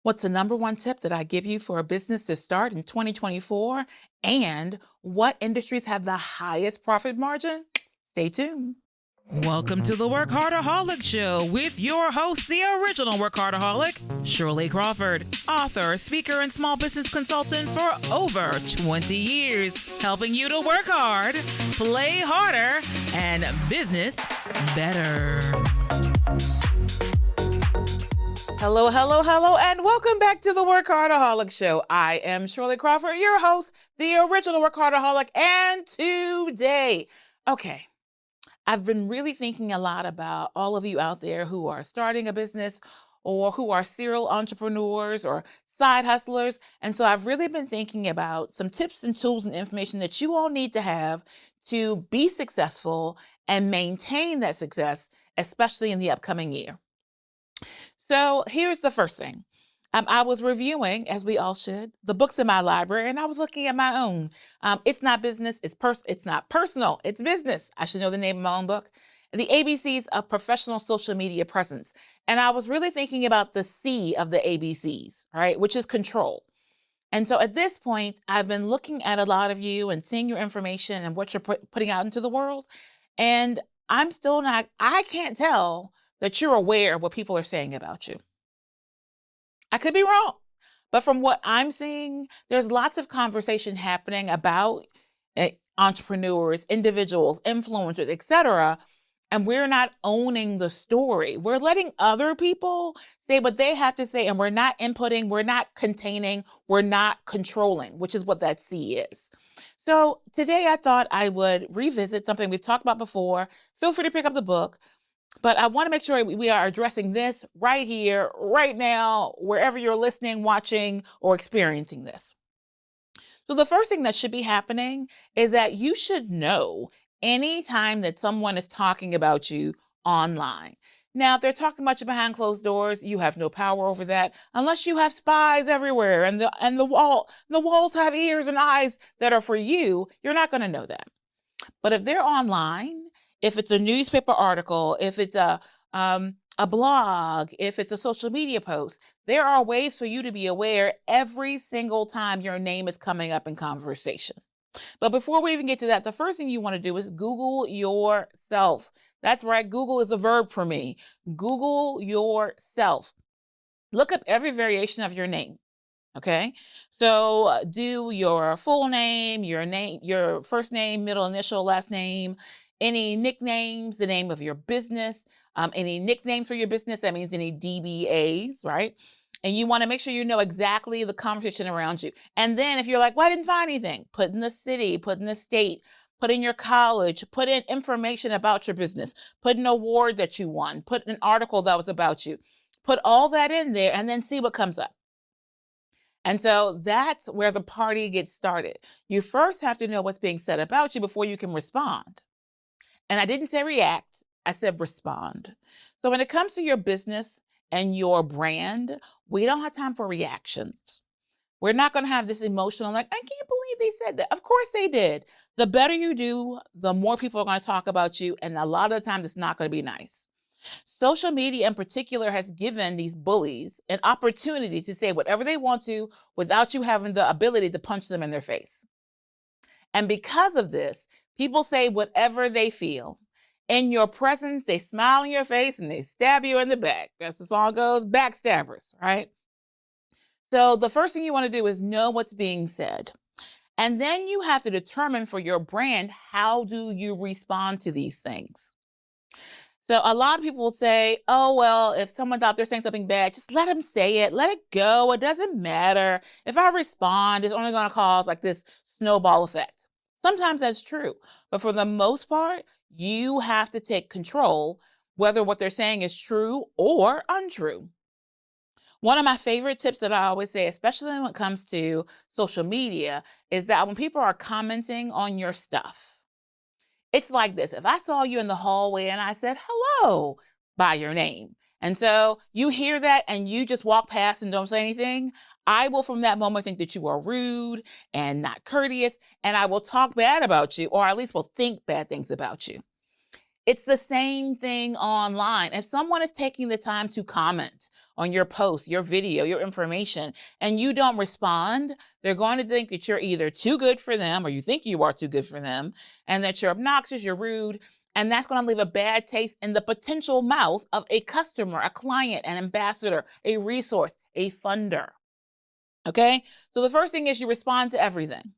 What's the number one tip that I give you for a business to start in 2024? And what industries have the highest profit margin? Stay tuned. Welcome to the WorkHARDAholic Show with your host, the original WorkHARDAholic, Shirley Crawford, author, speaker, and small business consultant for over 20 years, helping you to work hard, play harder, and business better. Hello, hello, hello, and welcome back to the WorkHARDAholic Show. I am Shirley Crawford, your host, the original WorkHARDAholic, and today, I've been really thinking a lot about all of you out there who are starting a business or who are serial entrepreneurs or side hustlers. And so I've really been thinking about some tips and tools and information that you all need to have to be successful and maintain that success, especially in the upcoming year. So here's the first thing. I was reviewing, as we all should, the books in my library, and I was looking at my own. It's not business. It's not personal. It's business. I should know the name of my own book. The ABCs of Professional Social Media Presence. And I was really thinking about the C of the ABCs, right, which is control. And so at this point, I've been looking at a lot of you and seeing your information and what you're putting out into the world. And I can't tell that you're aware of what people are saying about you. I could be wrong, but from what I'm seeing, there's lots of conversation happening about entrepreneurs, individuals, influencers, etc. And we're not owning the story. We're letting other people say what they have to say, and we're not inputting, we're not containing, we're not controlling, which is what that C is. So today I thought I would revisit something we've talked about before. Feel free to pick up the book. But I want to make sure we are addressing this right here, right now, wherever you're listening, watching, or experiencing this. So the first thing that should be happening is that you should know anytime that someone is talking about you online. Now, if they're talking about you behind closed doors, you have no power over that unless you have spies everywhere and the walls have ears and eyes that are for you. You're not going to know that. But if they're online, if it's a newspaper article, if it's a blog, if it's a social media post, there are ways for you to be aware every single time your name is coming up in conversation. But before we even get to that, the first thing you want to do is Google yourself. That's right. Google is a verb for me. Google yourself. Look up every variation of your name. Okay, so do your full name, your first name, middle initial, last name, any nicknames, the name of your business, any nicknames for your business. That means any DBAs, right? And you want to make sure you know exactly the conversation around you. And then if you're like, well, I didn't find anything, put in the city, put in the state, put in your college, put in information about your business, put an award that you won, put an article that was about you, put all that in there and then see what comes up. And so that's where the party gets started. You first have to know what's being said about you before you can respond. And I didn't say react, I said respond. So when it comes to your business and your brand, we don't have time for reactions. We're not going to have this emotional, like, I can't believe they said that. Of course they did. The better you do, the more people are going to talk about you. And a lot of the times it's not going to be nice. Social media in particular has given these bullies an opportunity to say whatever they want to without you having the ability to punch them in their face. And because of this, people say whatever they feel. In your presence, they smile in your face and they stab you in the back. As the song goes, backstabbers, right? So the first thing you want to do is know what's being said. And then you have to determine for your brand, how do you respond to these things? So a lot of people will say, oh, well, if someone's out there saying something bad, just let them say it. Let it go. It doesn't matter. If I respond, it's only going to cause like this snowball effect. Sometimes that's true. But for the most part, you have to take control, whether what they're saying is true or untrue. One of my favorite tips that I always say, especially when it comes to social media, is that when people are commenting on your stuff, it's like this. If I saw you in the hallway and I said, hello, by your name, and so you hear that and you just walk past and don't say anything, I will from that moment think that you are rude and not courteous, and I will talk bad about you, or at least will think bad things about you. It's the same thing online. If someone is taking the time to comment on your post, your video, your information, and you don't respond, they're going to think that you're either too good for them or you think you are too good for them, and that you're obnoxious, you're rude, and that's going to leave a bad taste in the potential mouth of a customer, a client, an ambassador, a resource, a funder. Okay? So the first thing is you respond to everything.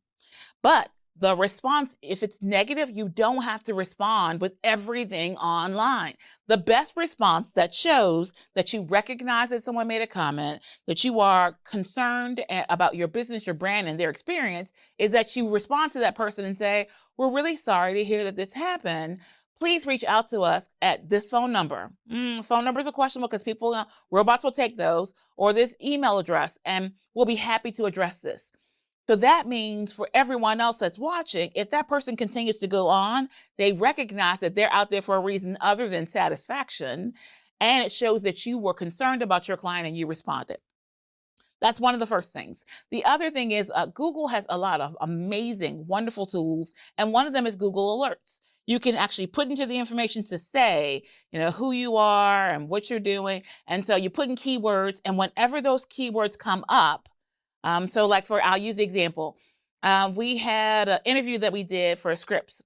But the response, if it's negative, you don't have to respond with everything online. The best response that shows that you recognize that someone made a comment, that you are concerned about your business, your brand, and their experience is that you respond to that person and say, we're really sorry to hear that this happened. Please reach out to us at this phone number. Phone numbers are questionable because people, robots will take those, or this email address, and we'll be happy to address this. So that means for everyone else that's watching, if that person continues to go on, they recognize that they're out there for a reason other than satisfaction. And it shows that you were concerned about your client and you responded. That's one of the first things. The other thing is Google has a lot of amazing, wonderful tools. And one of them is Google Alerts. You can actually put into the information to say, who you are and what you're doing. And so you put in keywords, and whenever those keywords come up, I'll use the example. We had an interview that we did for Scripps,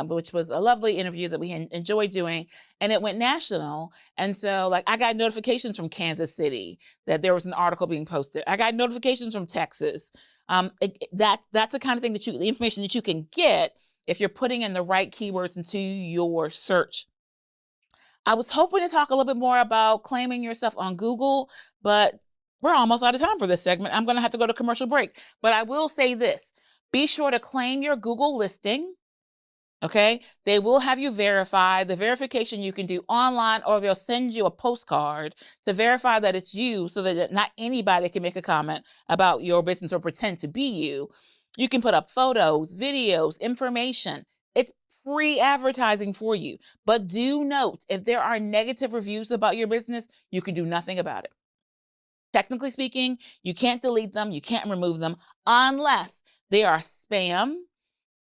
which was a lovely interview that we enjoyed doing, and it went national. And so I got notifications from Kansas City that there was an article being posted. I got notifications from Texas. That's the kind of thing the information that you can get if you're putting in the right keywords into your search. I was hoping to talk a little bit more about claiming yourself on Google, but we're almost out of time for this segment. I'm going to have to go to commercial break. But I will say this. Be sure to claim your Google listing. Okay? They will have you verify. The verification you can do online, or they'll send you a postcard to verify that it's you, so that not anybody can make a comment about your business or pretend to be you. You can put up photos, videos, information. It's free advertising for you. But do note, if there are negative reviews about your business, you can do nothing about it. Technically speaking, you can't delete them, you can't remove them unless they are spam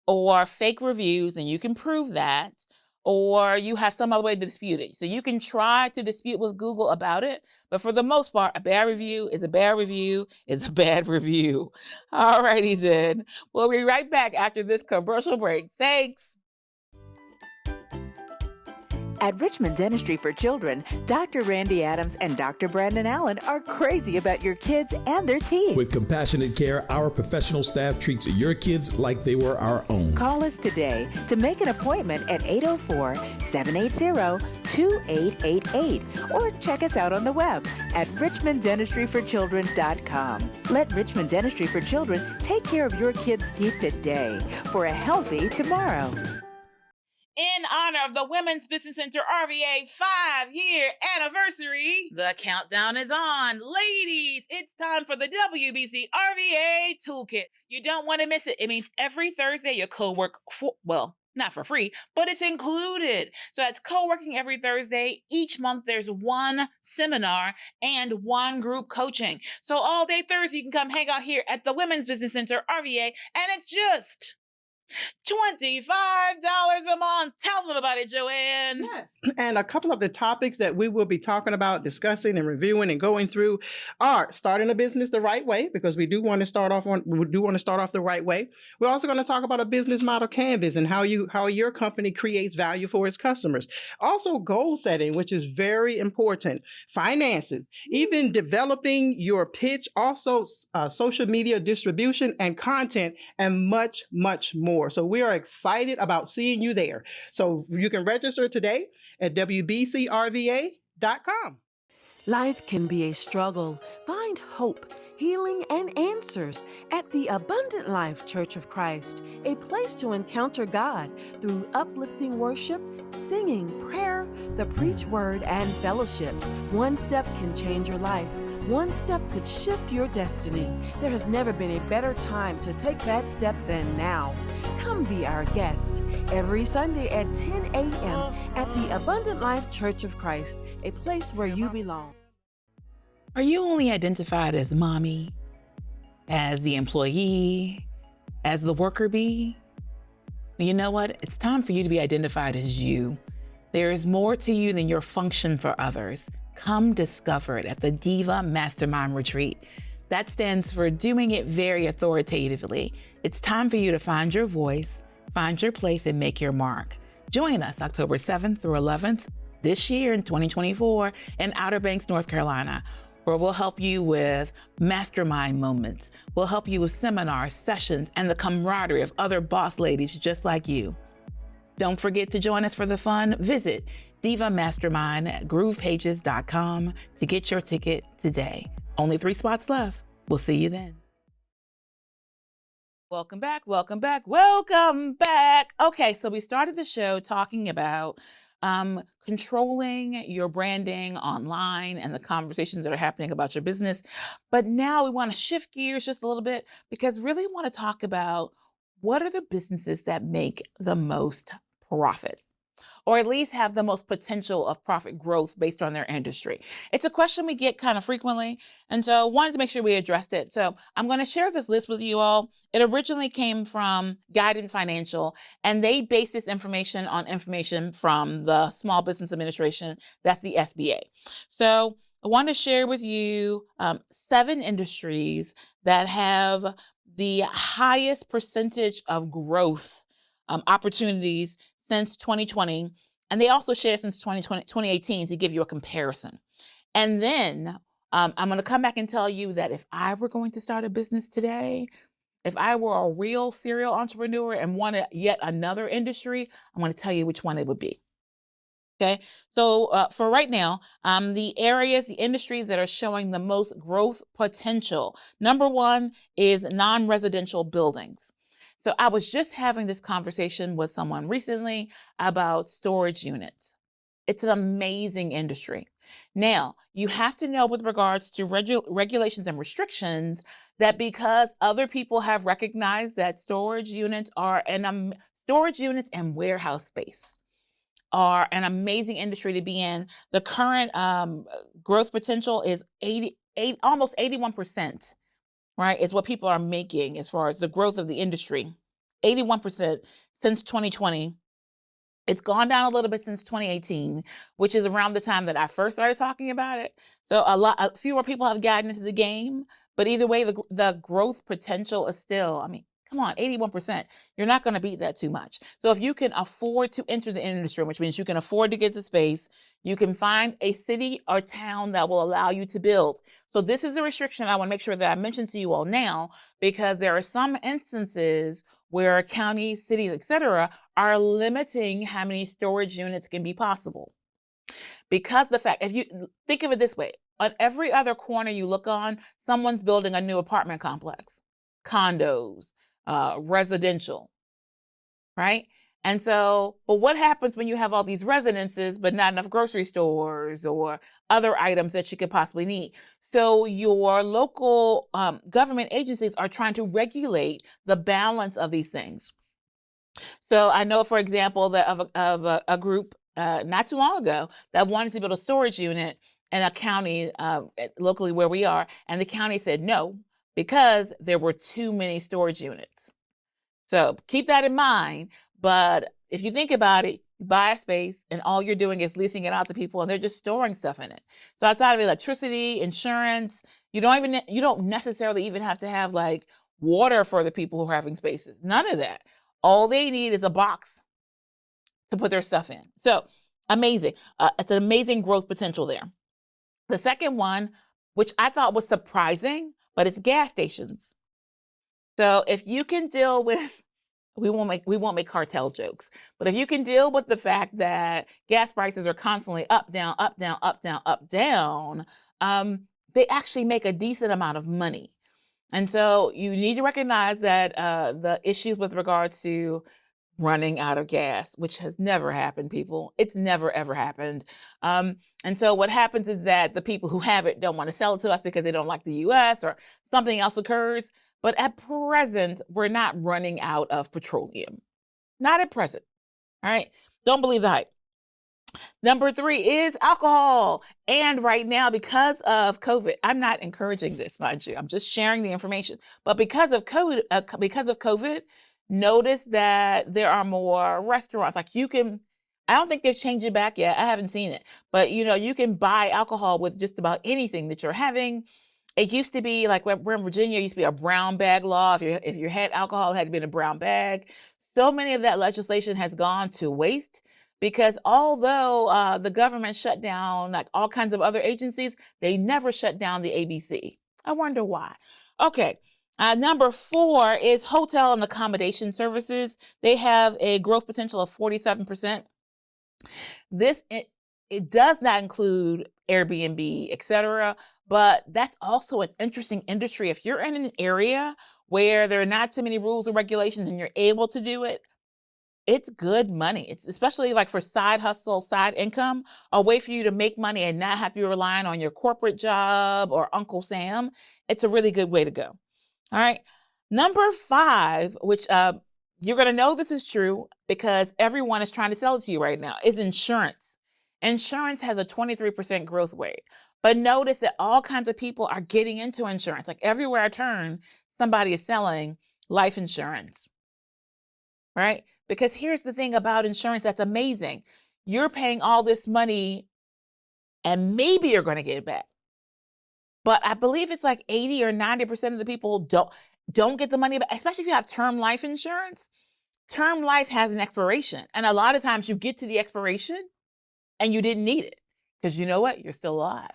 or fake reviews, and you can prove that, or you have some other way to dispute it. So you can try to dispute with Google about it, but for the most part, a bad review is a bad review is a bad review. All righty then. We'll be right back after this commercial break. Thanks. At Richmond Dentistry for Children, Dr. Randy Adams and Dr. Brandon Allen are crazy about your kids and their teeth. With compassionate care, our professional staff treats your kids like they were our own. Call us today to make an appointment at 804-780-2888 or check us out on the web at richmonddentistryforchildren.com. Let Richmond Dentistry for Children take care of your kids' teeth today for a healthy tomorrow. In honor of the Women's Business Center RVA 5-year anniversary, the countdown is on. Ladies, it's time for the WBC RVA Toolkit. You don't want to miss it. It means every Thursday you co-work not for free, but it's included. So that's co-working every Thursday. Each month there's one seminar and one group coaching. So all day Thursday you can come hang out here at the Women's Business Center RVA, and it's just $25 a month. Tell them about it, Joanne. Yes. And a couple of the topics that we will be talking about, discussing and reviewing and going through are starting a business the right way, because we do want to start off the right way. We're also going to talk about a business model canvas and how your company creates value for its customers. Also goal setting, which is very important. Finances, even developing your pitch, also social media distribution and content, and much, much more. So we are excited about seeing you there. So you can register today at wbcrva.com. Life can be a struggle. Find hope, healing, and answers at the Abundant Life Church of Christ, a place to encounter God through uplifting worship, singing, prayer, the preach word, and fellowship. One step can change your life. One step could shift your destiny. There has never been a better time to take that step than now. Come be our guest every Sunday at 10 a.m. at the Abundant Life Church of Christ, a place where you belong. Are you only identified as mommy, as the employee, as the worker bee? You know what? It's time for you to be identified as you. There is more to you than your function for others. Come discover it at the Diva Mastermind Retreat. That stands for doing it very authoritatively. It's time for you to find your voice, find your place, and make your mark. Join us October 7th through 11th this year in 2024 in Outer Banks, North Carolina, where we'll help you with mastermind moments. We'll help you with seminars, sessions, and the camaraderie of other boss ladies just like you. Don't forget to join us for the fun. Visit Diva Mastermind at groovepages.com to get your ticket today. Only 3 spots left. We'll see you then. Welcome back, welcome back, welcome back. Okay, so we started the show talking about controlling your branding online and the conversations that are happening about your business. But now we want to shift gears just a little bit because really want to talk about what are the businesses that make the most profit, or at least have the most potential of profit growth based on their industry. It's a question we get kind of frequently, and so wanted to make sure we addressed it. So I'm going to share this list with you all. It originally came from Guidance Financial, and they base this information on information from the Small Business Administration, that's the SBA. So I want to share with you 7 industries that have the highest percentage of growth opportunities since 2020, and they also share since 2018 to give you a comparison. And then I'm going to come back and tell you that if I were going to start a business today, if I were a real serial entrepreneur and wanted yet another industry, I'm going to tell you which one it would be. Okay, so for right now, the industries that are showing the most growth potential, number 1 is non-residential buildings. So I was just having this conversation with someone recently about storage units. It's an amazing industry. Now, you have to know with regards to regulations and restrictions that because other people have recognized that storage units and warehouse space are an amazing industry to be in. The current growth potential is almost 81%. Right, is what people are making as far as the growth of the industry. 81% since 2020. It's gone down a little bit since 2018, which is around the time that I first started talking about it. So a fewer people have gotten into the game, but either way, the growth potential is still, come on, 81%. You're not going to beat that too much. So if you can afford to enter the industry, which means you can afford to get the space, you can find a city or town that will allow you to build. So this is a restriction I want to make sure that I mention to you all now, because there are some instances where counties, cities, etc., are limiting how many storage units can be possible. Because the fact, if you think of it this way, on every other corner you look on, someone's building a new apartment complex, condos, residential, right? And so, but what happens when you have all these residences, but not enough grocery stores or other items that you could possibly need? So your local government agencies are trying to regulate the balance of these things. So I know, for example, that of a group not too long ago that wanted to build a storage unit in a county locally where we are, and the county said no because there were too many storage units. So keep that in mind. But if you think about it, you buy a space and all you're doing is leasing it out to people and they're just storing stuff in it. So outside of electricity, insurance, you don't necessarily even have to have like water for the people who are having spaces. None of that. All they need is a box to put their stuff in. So amazing. It's an amazing growth potential there. The second one, which I thought was surprising, but it's gas stations. So if you can deal with, we won't make cartel jokes, but if you can deal with the fact that gas prices are constantly up, down, up, down, up, down, up, down, they actually make a decent amount of money. And so you need to recognize that the issues with regards to running out of gas, which has never happened, people. It's never, ever happened. And so what happens is that the people who have it don't want to sell it to us because they don't like the US or something else occurs. But at present, we're not running out of petroleum. Not at present. All right. Don't believe the hype. Number 3 is alcohol. And right now, because of COVID, I'm not encouraging this, mind you. I'm just sharing the information. But because of COVID, notice that there are more restaurants. Like I don't think they've changed it back yet. I haven't seen it. But, you can buy alcohol with just about anything that you're having. It used to be like we're in Virginia, it used to be a brown bag law. If you had alcohol, it had to be in a brown bag. So many of that legislation has gone to waste because although the government shut down like all kinds of other agencies, they never shut down the ABC. I wonder why. Okay. Number 4 is hotel and accommodation services. They have a growth potential of 47%. It does not include Airbnb, etc., but that's also an interesting industry. If you're in an area where there are not too many rules or regulations and you're able to do it, it's good money. It's especially like for side hustle, side income, a way for you to make money and not have to be relying on your corporate job or Uncle Sam. It's a really good way to go. All right. Number 5, which you're going to know this is true because everyone is trying to sell it to you right now, is insurance. Insurance has a 23% growth rate. But notice that all kinds of people are getting into insurance. Like everywhere I turn, somebody is selling life insurance. Right? Because here's the thing about insurance that's amazing. You're paying all this money and maybe you're going to get it back. But I believe it's like 80 or 90% of the people don't get the money back, especially if you have term life insurance. Term life has an expiration. And a lot of times you get to the expiration and you didn't need it because you know what? You're still alive.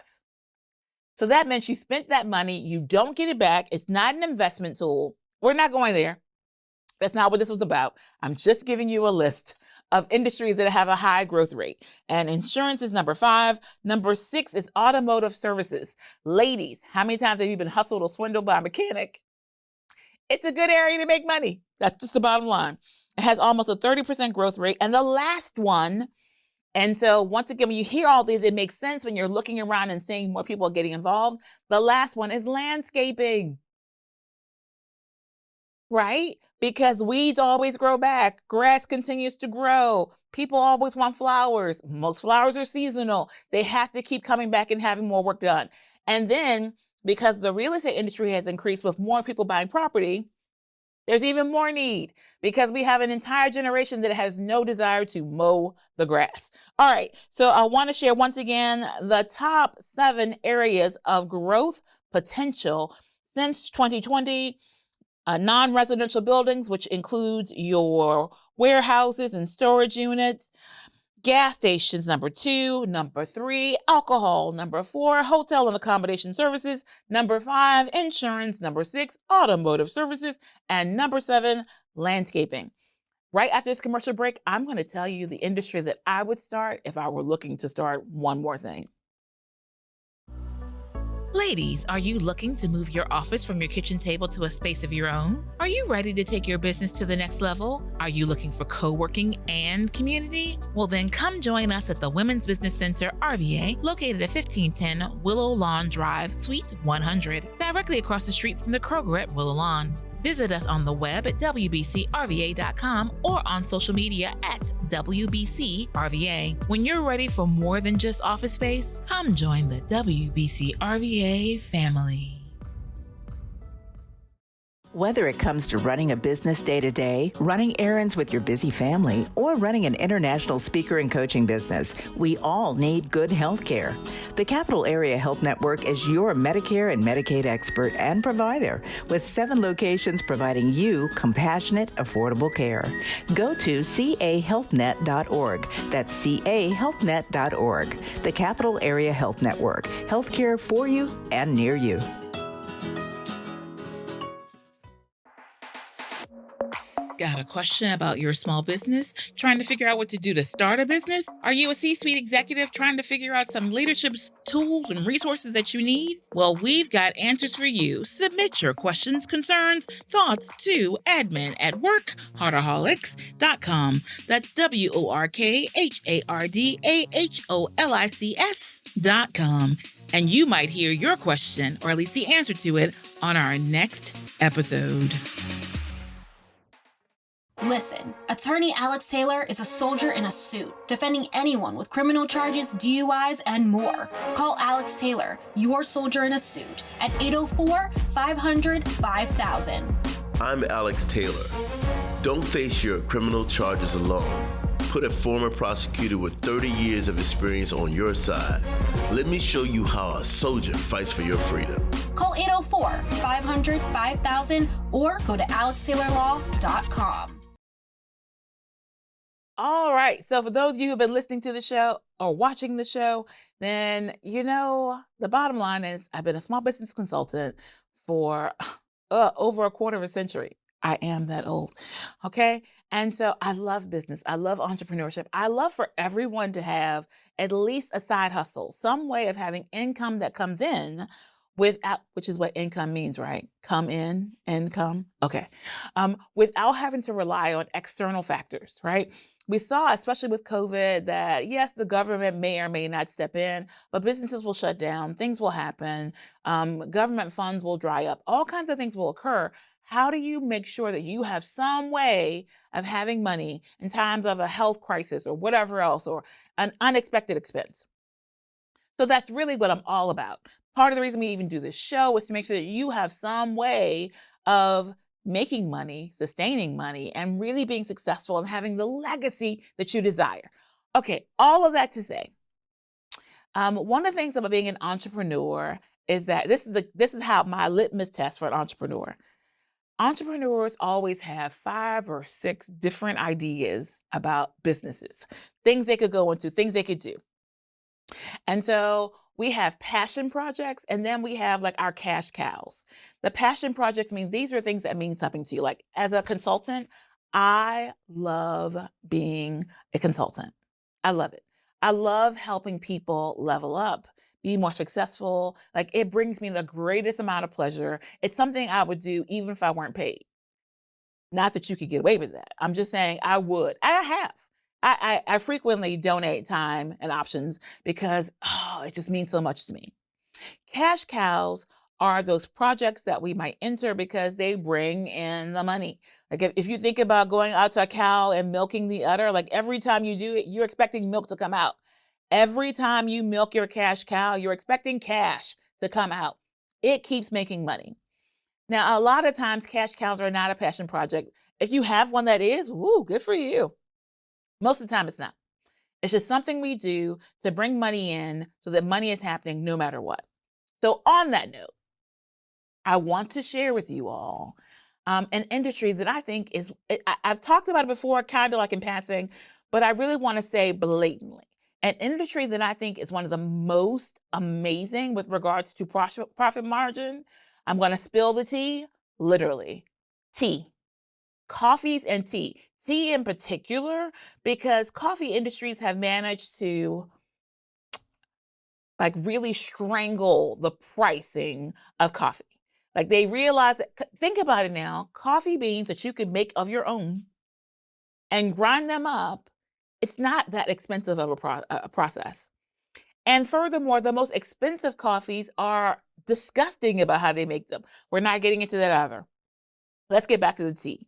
So that meant you spent that money. You don't get it back. It's not an investment tool. We're not going there. That's not what this was about. I'm just giving you a list of industries that have a high growth rate. And insurance is number 5. Number 6 is automotive services. Ladies, how many times have you been hustled or swindled by a mechanic? It's a good area to make money. That's just the bottom line. It has almost a 30% growth rate. And the last one, and so once again, when you hear all these, it makes sense when you're looking around and seeing more people are getting involved. The last one is landscaping. Right? Because weeds always grow back. Grass continues to grow. People always want flowers. Most flowers are seasonal. They have to keep coming back and having more work done. And then because the real estate industry has increased with more people buying property, there's even more need because we have an entire generation that has no desire to mow the grass. All right. So I want to share once again the top 7 areas of growth potential since 2020. Non-residential buildings, which includes your warehouses and storage units. Gas stations, number 2. Number 3, alcohol. Number 4, hotel and accommodation services. Number 5, insurance. Number 6, automotive services. And number 7, landscaping. Right after this commercial break, I'm going to tell you the industry that I would start if I were looking to start one more thing. Ladies, are you looking to move your office from your kitchen table to a space of your own? Are you ready to take your business to the next level? Are you looking for co-working and community? Well, then come join us at the Women's Business Center, RVA, located at 1510 Willow Lawn Drive, Suite 100, directly across the street from the Kroger at Willow Lawn. Visit us on the web at wbcrva.com or on social media at WBCRVA. When you're ready for more than just office space, come join the WBCRVA family. Whether it comes to running a business day-to-day, running errands with your busy family, or running an international speaker and coaching business, we all need good health care. The Capital Area Health Network is your Medicare and Medicaid expert and provider, with 7 locations providing you compassionate, affordable care. Go to cahealthnet.org. That's cahealthnet.org. The Capital Area Health Network. Healthcare for you and near you. Got a question about your small business? Trying to figure out what to do to start a business? Are you a C-suite executive trying to figure out some leadership tools and resources that you need? Well, we've got answers for you. Submit your questions, concerns, thoughts to admin@workHARDAholics.com. That's WorkHARDAholics.com. And you might hear your question, or at least the answer to it, on our next episode. Listen, attorney Alex Taylor is a soldier in a suit, defending anyone with criminal charges, DUIs, and more. Call Alex Taylor, your soldier in a suit, at 804-500-5000. I'm Alex Taylor. Don't face your criminal charges alone. put a former prosecutor with 30 years of experience on your side. Let me show you how a soldier fights for your freedom. Call 804-500-5000 or go to alextaylorlaw.com. All right. So for those of you who've been listening to the show or watching the show, then you know the bottom line is I've been a small business consultant for over a quarter of a century. I am that old. Okay. And so I love business. I love entrepreneurship. I love for everyone to have at least a side hustle, some way of having income that comes in without, which is what income means, right? Come in, income. Okay. Without having to rely on external factors, right? We saw, especially with COVID, that yes, the government may or may not step in, but businesses will shut down, things will happen, government funds will dry up, all kinds of things will occur. How do you make sure that you have some way of having money in times of a health crisis or whatever else, or an unexpected expense? So that's really what I'm all about. Part of the reason we even do this show is to make sure that you have some way of making money, sustaining money, and really being successful and having the legacy that you desire. Okay, all of that to say, one of the things about being an entrepreneur is that this is how my litmus test for an entrepreneur. Entrepreneurs always have 5 or 6 different ideas about businesses, things they could go into, things they could do. And so we have passion projects, and then we have like our cash cows. The passion projects mean these are things that mean something to you. Like as a consultant, I love being a consultant. I love it. I love helping people level up, be more successful. Like it brings me the greatest amount of pleasure. It's something I would do even if I weren't paid. Not that you could get away with that. I'm just saying I would. I have. I frequently donate time and options because it just means so much to me. Cash cows are those projects that we might enter because they bring in the money. Like if you think about going out to a cow and milking the udder, like every time you do it, you're expecting milk to come out. Every time you milk your cash cow, you're expecting cash to come out. It keeps making money. Now, a lot of times cash cows are not a passion project. If you have one that is, woo, good for you. Most of the time it's not. It's just something we do to bring money in so that money is happening no matter what. So on that note, I want to share with you all an industry that I think is, I've talked about it before, kind of like in passing, but I really want to say blatantly. An industry that I think is one of the most amazing with regards to profit margin. I'm going to spill the tea, literally. Tea. Coffees and tea. Tea in particular, because coffee industries have managed to like really strangle the pricing of coffee. Like they realize that, think about it now, coffee beans that you could make of your own and grind them up, it's not that expensive of a process. And furthermore, the most expensive coffees are disgusting about how they make them. We're not getting into that either. Let's get back to the tea.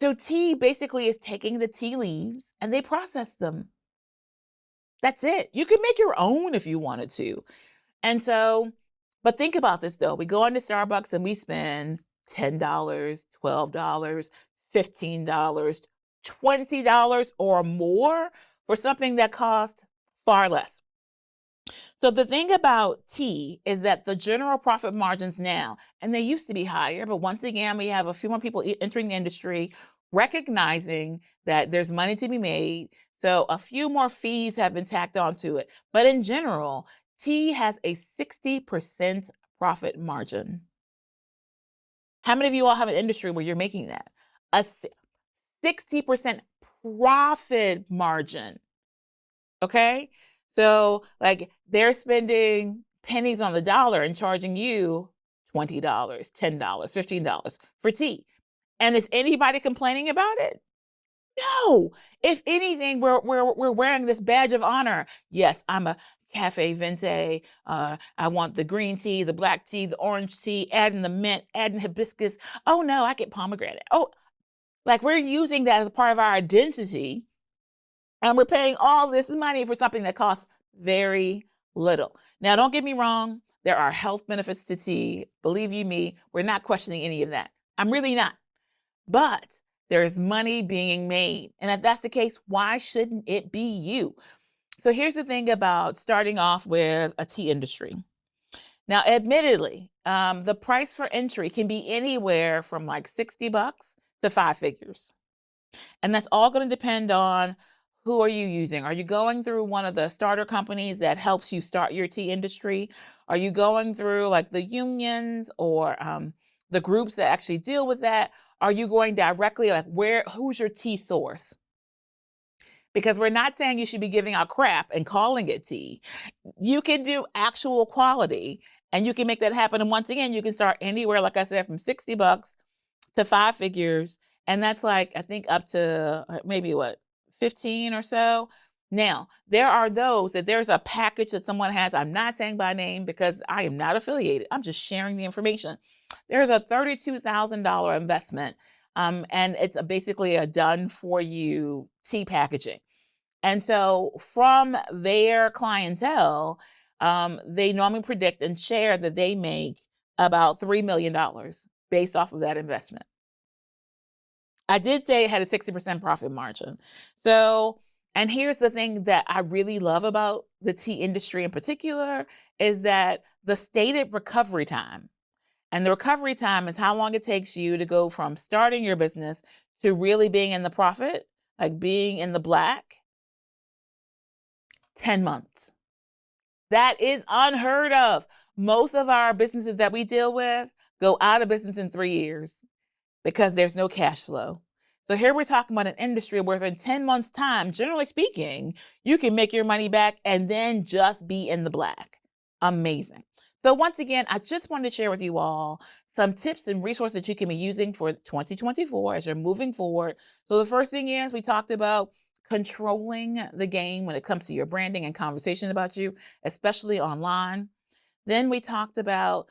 So tea basically is taking the tea leaves and they process them. That's it. You can make your own if you wanted to. And so, but think about this though. We go into Starbucks and we spend $10, $12, $15, $20 or more for something that costs far less. So the thing about tea is that the general profit margins now, and they used to be higher, but once again, we have a few more people entering the industry, recognizing that there's money to be made. So a few more fees have been tacked onto it. But in general, tea has a 60% profit margin. How many of you all have an industry where you're making that? A 60% profit margin. Okay? So like they're spending pennies on the dollar and charging you $20, $10, $15 for tea. And is anybody complaining about it? No. If anything, we're wearing this badge of honor. Yes, I'm a cafe vente. I want the green tea, the black tea, the orange tea, adding the mint, adding hibiscus. Oh no, I get pomegranate. Oh, like we're using that as a part of our identity. And we're paying all this money for something that costs very little. Now, don't get me wrong. There are health benefits to tea. Believe you me, we're not questioning any of that. I'm really not. But There is money being made. And if that's the case, why shouldn't it be you? So here's the thing about starting off with a tea industry. Now, admittedly, the price for entry can be anywhere from like $60 to 5 figures. And that's all going to depend on who are you using. Are you going through one of the starter companies that helps you start your tea industry? Are you going through like the unions or the groups that actually deal with that? Are you going directly, like who's your tea source? Because we're not saying you should be giving out crap and calling it tea. You can do actual quality and you can make that happen. And once again, you can start anywhere, like I said, from $60 to 5 figures. And that's like, I think up to maybe 15 or so. Now, there are those that there's a package that someone has. I'm not saying by name because I am not affiliated. I'm just sharing the information. There's a $32,000 investment. And it's basically a done for you tea packaging. And so from their clientele, they normally predict and share that they make about $3 million based off of that investment. I did say it had a 60% profit margin. So, and here's the thing that I really love about the tea industry in particular is that the stated recovery time, and the recovery time is how long it takes you to go from starting your business to really being in the profit, like being in the black, 10 months. That is unheard of. Most of our businesses that we deal with go out of business in 3 years because there's no cash flow. So here we're talking about an industry where within 10 months' time, generally speaking, you can make your money back and then just be in the black. Amazing. So once again, I just wanted to share with you all some tips and resources that you can be using for 2024 as you're moving forward. So the first thing is we talked about controlling the game when it comes to your branding and conversation about you, especially online. Then we talked about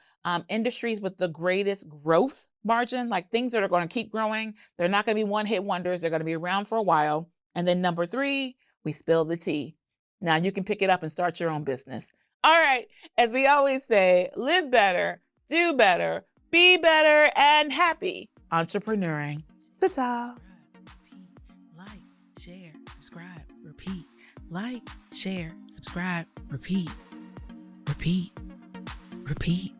industries with the greatest growth margin, like things that are going to keep growing. They're not going to be one-hit wonders. They're going to be around for a while. And then number 3, we spill the tea. Now you can pick it up and start your own business. All right. As we always say, live better, do better, be better, and happy entrepreneuring. Ta-ta. Like, share, subscribe, repeat. Like, share, subscribe, repeat. Repeat. Repeat.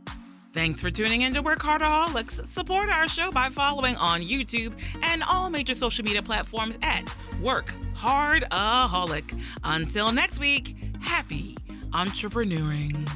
Thanks for tuning in to WorkHARDaholics. Support our show by following on YouTube and all major social media platforms at WorkHARDaholic. Until next week, happy entrepreneuring.